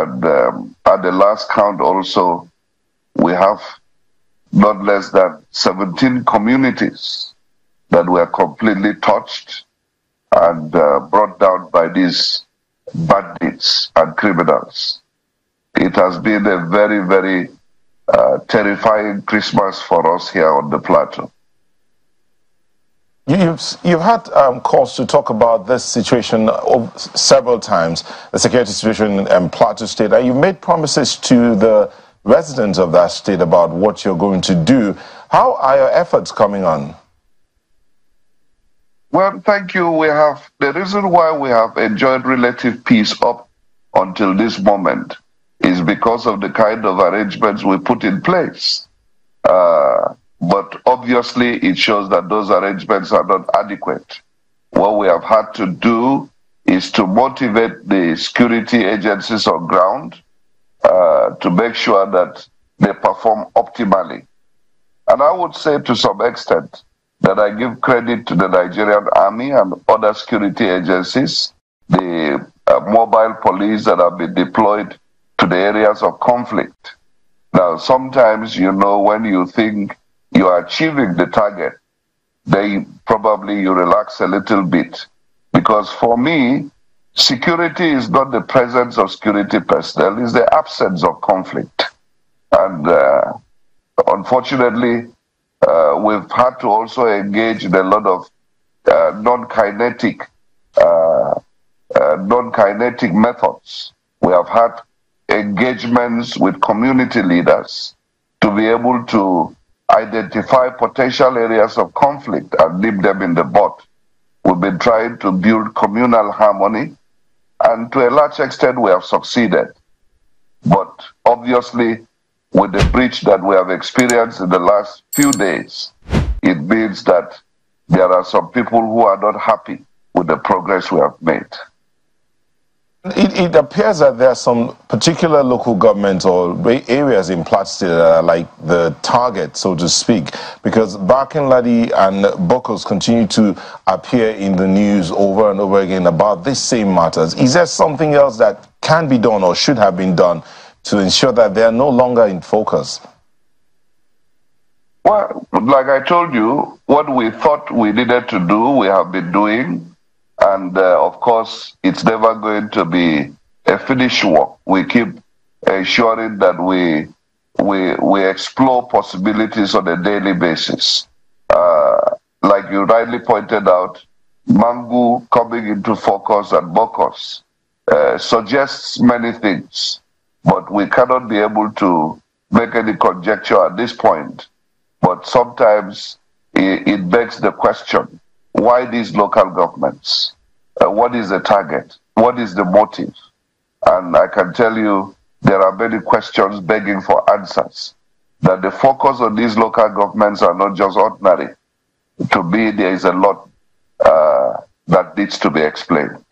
And at the last count also, we have not less than 17 communities that were completely touched and brought down by these bandits and criminals. It has been a very, very terrifying Christmas for us here on the Plateau. You've had calls to talk about this situation several times, the security situation in Plateau State, and you made promises to the residents of that state about what you're going to do. How are your efforts coming on? Well, thank you. The reason why we have enjoyed relative peace up until this moment is because of the kind of arrangements we put in place. But obviously, it shows that those arrangements are not adequate. What we have had to do is to motivate the security agencies on ground to make sure that they perform optimally. And I would say to some extent that I give credit to the Nigerian Army and other security agencies, the mobile police that have been deployed to the areas of conflict. Now, sometimes, when you think you are achieving the target, then probably you relax a little bit. Because for me, security is not the presence of security personnel, it's the absence of conflict. And unfortunately, we've had to also engage in a lot of non-kinetic methods. We have had engagements with community leaders to be able to identify potential areas of conflict and nip them in the bud. We've been trying to build communal harmony, and to a large extent we have succeeded. But obviously, with the breach that we have experienced in the last few days, it means that there are some people who are not happy with the progress we have made. It appears that there are some particular local governments or areas in Plateau State that are like the target, so to speak, because Barkinladi and Bokos continue to appear in the news over and over again about these same matters. Is there something else that can be done or should have been done to ensure that they are no longer in focus? Well, like I told you, what we thought we needed to do, we have been doing. And of course, it's never going to be a finished work. We keep ensuring that we explore possibilities on a daily basis. Like you rightly pointed out, Mangu coming into focus and Bokos suggests many things, but we cannot be able to make any conjecture at this point. But sometimes it begs the question, why these local governments? What is the target? What is the motive? And I can tell you there are many questions begging for answers. That the focus on these local governments are not just ordinary. To me, there is a lot that needs to be explained.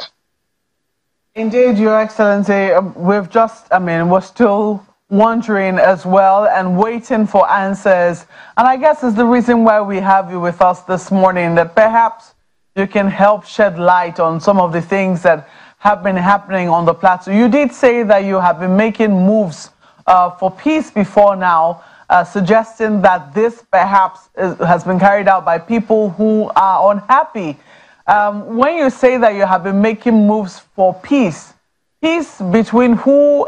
Indeed, Your Excellency, we're still wondering as well and waiting for answers. And I guess it's the reason why we have you with us this morning, that perhaps you can help shed light on some of the things that have been happening on the Plateau. You did say that you have been making moves for peace before now, suggesting that this perhaps has been carried out by people who are unhappy. When you say that you have been making moves for peace, peace between who?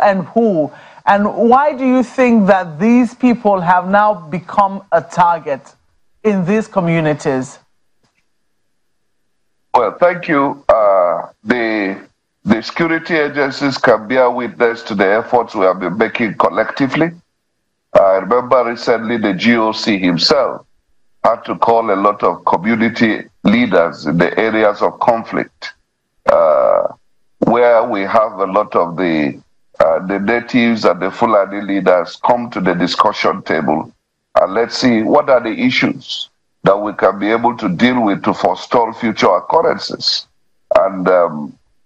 And why do you think that these people have now become a target in these communities? Well, thank you. The security agencies can bear witness to the efforts we have been making collectively. I remember recently the GOC himself had to call a lot of community leaders in the areas of conflict, where we have a lot of the natives and the Fulani leaders come to the discussion table, and let's see what are the issues that we can be able to deal with to forestall future occurrences. And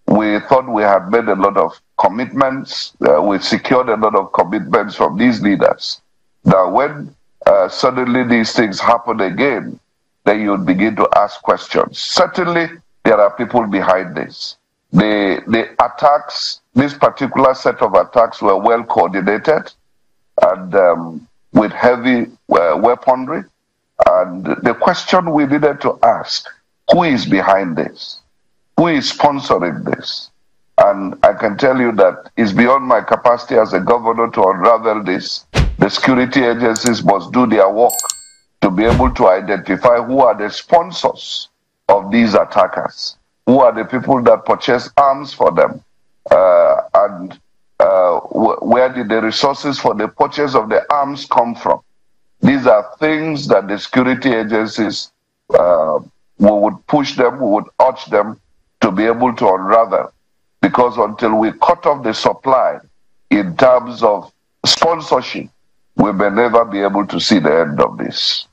we thought we had made a lot of commitments. We secured a lot of commitments from these leaders. Now, when suddenly these things happen again, then you would begin to ask questions. Certainly, there are people behind this. the attacks, this particular set of attacks were well coordinated and with heavy weaponry. And the question we needed to ask, who is behind this? Who is sponsoring this? And I can tell you that it's beyond my capacity as a governor to unravel this. The security agencies must do their work to be able to identify who are the sponsors of these attackers, who are the people that purchase arms for them, and where did the resources for the purchase of the arms come from. These are things that the security agencies, we would push them, we would urge them to be able to unravel. Because until we cut off the supply in terms of sponsorship, we may never be able to see the end of this.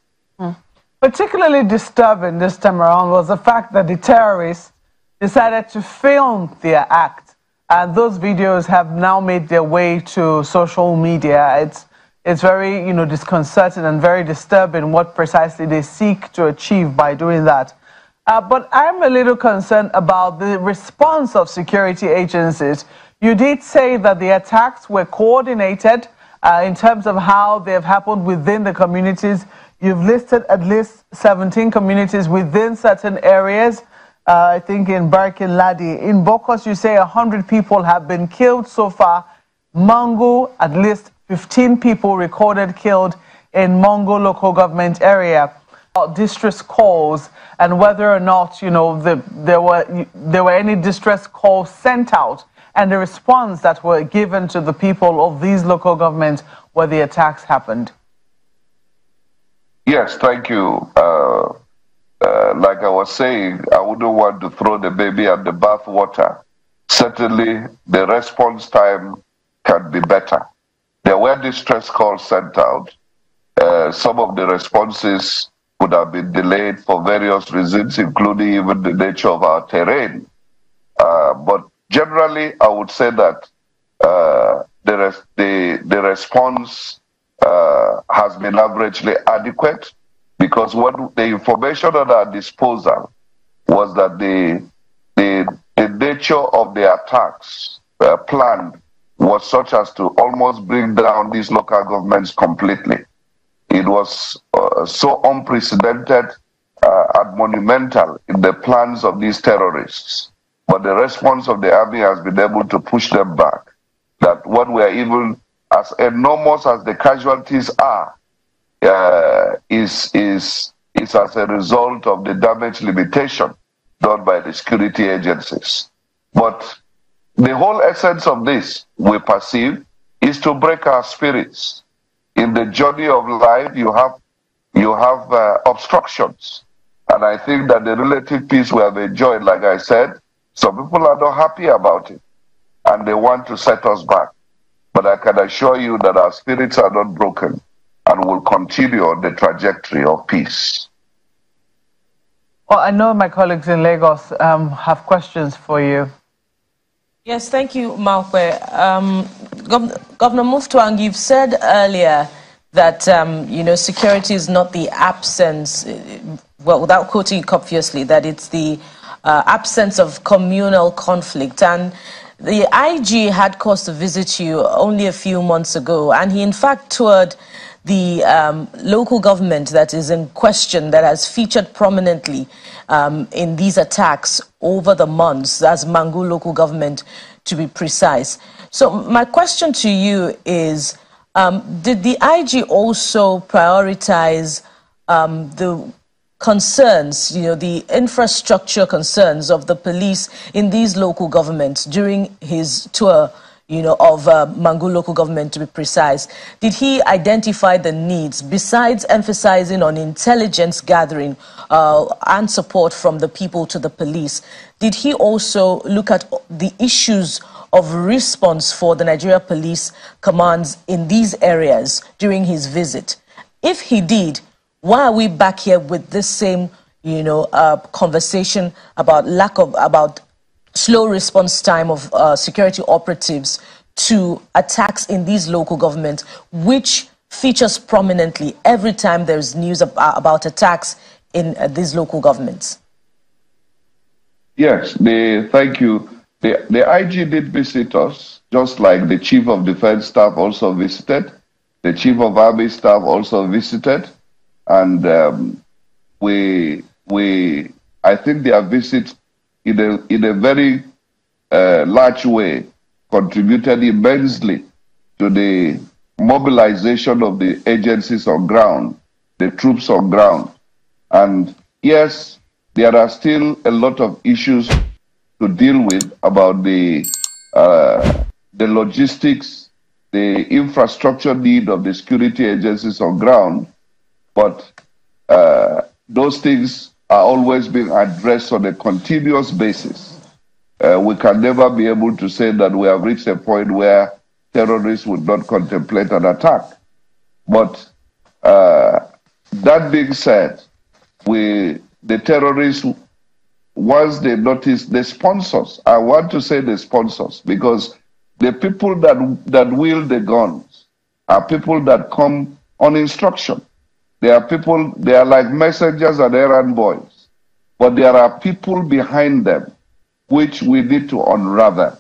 Particularly disturbing this time around was the fact that the terrorists decided to film their act. And those videos have now made their way to social media. It's very, disconcerting and very disturbing what precisely they seek to achieve by doing that. But I'm a little concerned about the response of security agencies. You did say that the attacks were coordinated in terms of how they have happened within the communities. You've listed at least 17 communities within certain areas. I think in Barkin Ladi. In Bokos, you say 100 people have been killed so far. Mangu, at least 15 people recorded killed in Mongo local government area. Distress calls and whether or not there were any distress calls sent out and the response that were given to the people of these local governments where the attacks happened. Yes, thank you. Like I was saying, I wouldn't want to throw the baby at the bathwater. Certainly, the response time can be better. There were distress calls sent out. Some of the responses would have been delayed for various reasons, including even the nature of our terrain. But generally, I would say that the response has been averagely adequate, because what the information at our disposal was that the nature of the attacks planned was such as to almost bring down these local governments completely. It was so unprecedented and monumental in the plans of these terrorists. But the response of the army has been able to push them back. That what we are even, as enormous as the casualties are, is as a result of the damage limitation done by the security agencies. But the whole essence of this, we perceive, is to break our spirits. In the journey of life, you have obstructions. And I think that the relative peace we have enjoyed, like I said, some people are not happy about it. And they want to set us back. But I can assure you that our spirits are not broken and will continue on the trajectory of peace. Well, I know my colleagues in Lagos have questions for you. Yes, thank you, Malkwe. Governor Muftuang, you've said earlier that, security is not the absence, well, without quoting you copiously, that it's the absence of communal conflict. And the IG had cause to visit you only a few months ago, and he in fact toured the local government that is in question, that has featured prominently in these attacks over the months. That's Mangu local government, to be precise. So my question to you is, did the IG also prioritize the concerns, the infrastructure concerns of the police in these local governments during his tour, of Mangu local government, to be precise? Did he identify the needs, besides emphasizing on intelligence gathering and support from the people to the police? Did he also look at the issues of response for the Nigeria Police commands in these areas during his visit? If he did, why are we back here with this same, conversation about slow response time of security operatives to attacks in these local governments, which features prominently every time there's news about attacks in these local governments? Yes, thank you. The IG did visit us, just like the Chief of Defense Staff also visited. The Chief of Army Staff also visited. And I think their visit in a very large way contributed immensely to the mobilization of the agencies on ground, the troops on ground. And yes, there are still a lot of issues to deal with about the logistics, the infrastructure need of the security agencies on ground, but those things are always being addressed on a continuous basis. We can never be able to say that we have reached a point where terrorists would not contemplate an attack. But that being said, the terrorists, once they notice the sponsors, I want to say the sponsors, because the people that wield the guns are people that come on instruction. They are like messengers and errand boys. But there are people behind them which we need to unravel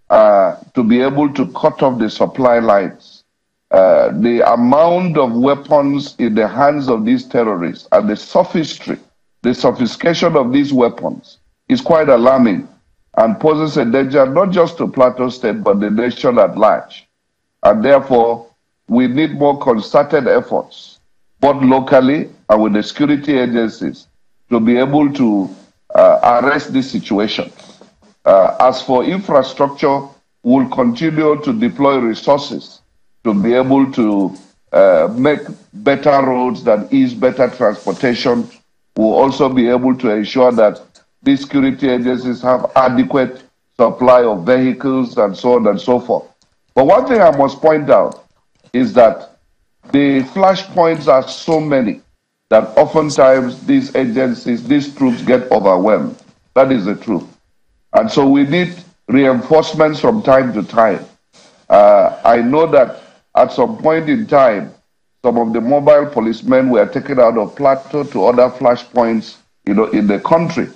to be able to cut off the supply lines. The amount of weapons in the hands of these terrorists and the sophistication of these weapons is quite alarming and poses a danger not just to Plateau State, but the nation at large. And therefore, we need more concerted efforts, both locally and with the security agencies, to be able to arrest this situation. As for infrastructure, we'll continue to deploy resources to be able to make better roads that ease better transportation. We'll also be able to ensure that these security agencies have adequate supply of vehicles and so on and so forth. But one thing I must point out is that the flashpoints are so many that oftentimes these agencies, these troops get overwhelmed. That is the truth. And so we need reinforcements from time to time. I know that at some point in time, some of the mobile policemen were taken out of Plateau to other flashpoints, in the country.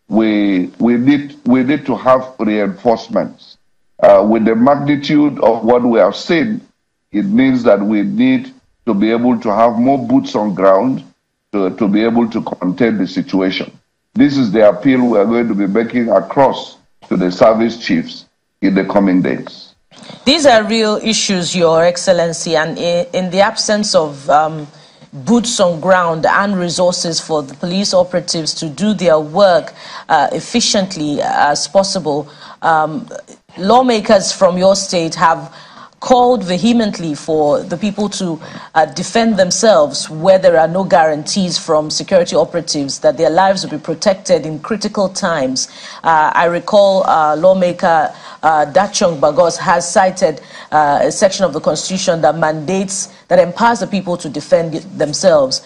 We need to have reinforcements. With the magnitude of what we have seen, it means that we need to be able to have more boots on ground to be able to contain the situation. This is the appeal we are going to be making across to the service chiefs in the coming days. These are real issues, Your Excellency, and in the absence of boots on ground and resources for the police operatives to do their work efficiently as possible, lawmakers from your state have called vehemently for the people to defend themselves where there are no guarantees from security operatives that their lives will be protected in critical times. I recall lawmaker Dachong Bagos has cited a section of the Constitution that empowers the people to defend themselves.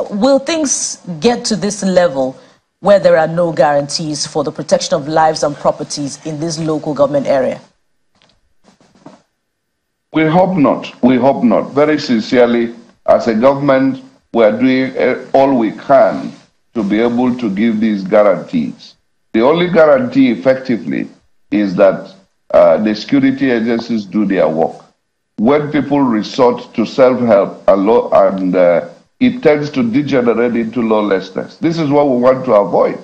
Will things get to this level where there are no guarantees for the protection of lives and properties in this local government area? We hope not. We hope not. Very sincerely, as a government, we are doing all we can to be able to give these guarantees. The only guarantee effectively is that the security agencies do their work. When people resort to self-help and it tends to degenerate into lawlessness. This is what we want to avoid,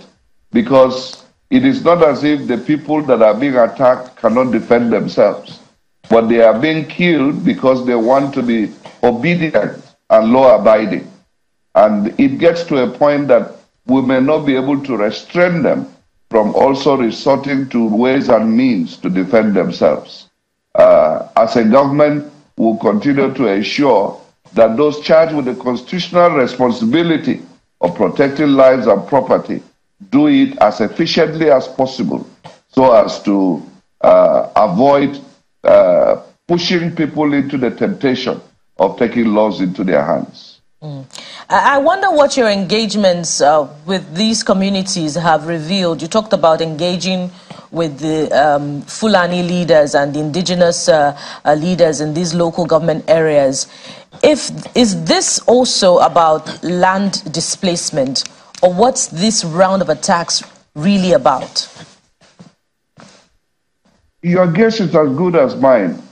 because it is not as if the people that are being attacked cannot defend themselves, but they are being killed because they want to be obedient and law-abiding. And it gets to a point that we may not be able to restrain them from also resorting to ways and means to defend themselves. As a government, we'll continue to ensure that those charged with the constitutional responsibility of protecting lives and property do it as efficiently as possible so as to avoid pushing people into the temptation of taking laws into their hands. I wonder what your engagements with these communities have revealed. You talked about engaging with the Fulani leaders and the indigenous leaders in these local government areas. Is this also about land displacement, or what's this round of attacks really about? Your guess is as good as mine.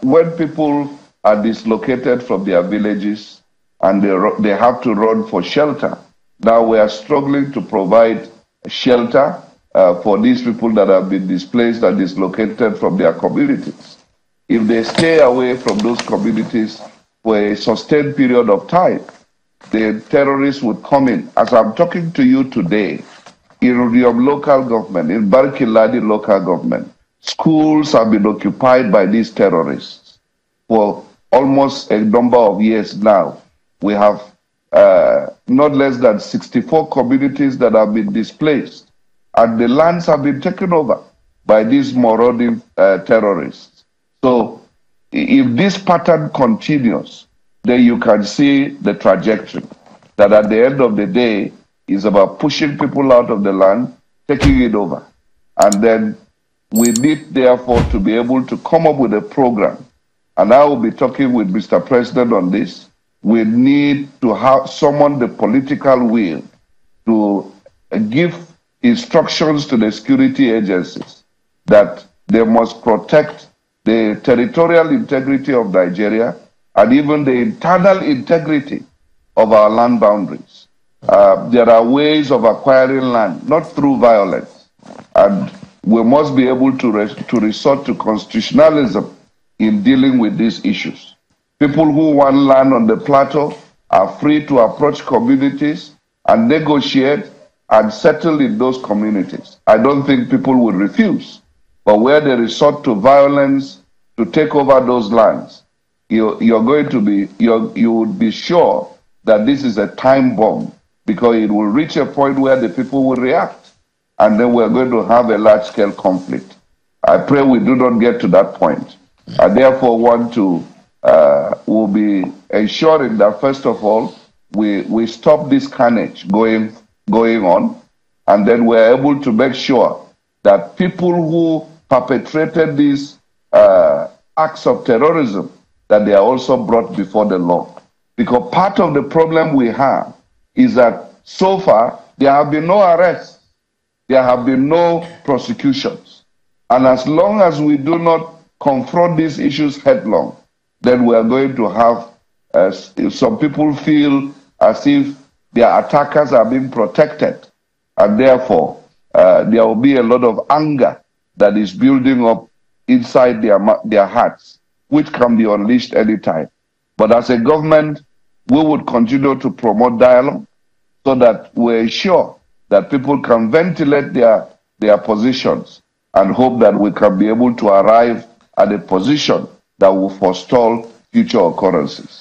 When people are dislocated from their villages and they have to run for shelter, now we are struggling to provide shelter for these people that have been displaced and dislocated from their communities. If they stay away from those communities for a sustained period of time, the terrorists would come in. As I'm talking to you today, in Urium local government, in Barkiladi local government, schools have been occupied by these terrorists for almost a number of years now. We have not less than 64 communities that have been displaced, and the lands have been taken over by these marauding terrorists. So if this pattern continues, then you can see the trajectory, that at the end of the day is about pushing people out of the land, taking it over. And then we need, therefore, to be able to come up with a program. And I will be talking with Mr. President on this. We need to have someone the political will to give instructions to the security agencies that they must protect the territorial integrity of Nigeria and even the internal integrity of our land boundaries. There are ways of acquiring land, not through violence. And we must be able to resort to constitutionalism in dealing with these issues. People who want land on the plateau are free to approach communities and negotiate and settle in those communities. I don't think people will refuse. But where they resort to violence to take over those lands, you would be sure that this is a time bomb, because it will reach a point where the people will react, and then we're going to have a large-scale conflict. I pray we do not get to that point. I therefore want to, will be ensuring that, first of all, we stop this carnage going on, and then we're able to make sure that people who perpetrated these acts of terrorism, that they are also brought before the law. Because part of the problem we have is that so far there have been no arrests, there have been no prosecutions. And as long as we do not confront these issues headlong, then we are going to have, some people feel as if their attackers are being protected. And therefore, there will be a lot of anger that is building up inside their hearts, which can be unleashed anytime. But as a government, we would continue to promote dialogue so that we ensure that people can ventilate their positions and hope that we can be able to arrive at a position that will forestall future occurrences.